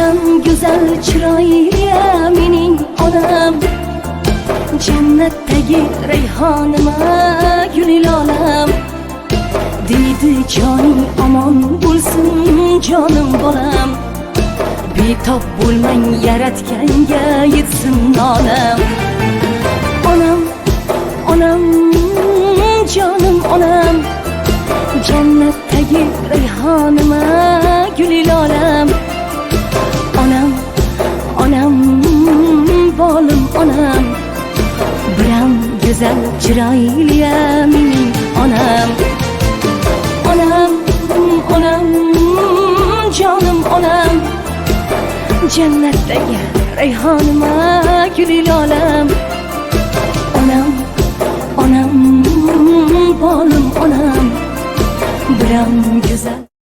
bilan go'zal chiroyli mening onam, jannatdagi rayhonima guli lolam. Deydi joning omon bo'lsin jonim bolam, betob bo'lmang yaratganga yetsin nolam. Onam, onam, jonim onam, jannatdagi rayhonima guli lolam. Onam, onam, bolim onam, biram go'zal chiroyli mening onam. Onam, onam, jonim onam, jannatdagi rayhonima guli lolam. Onam, onam, bolim onam, biram go'zal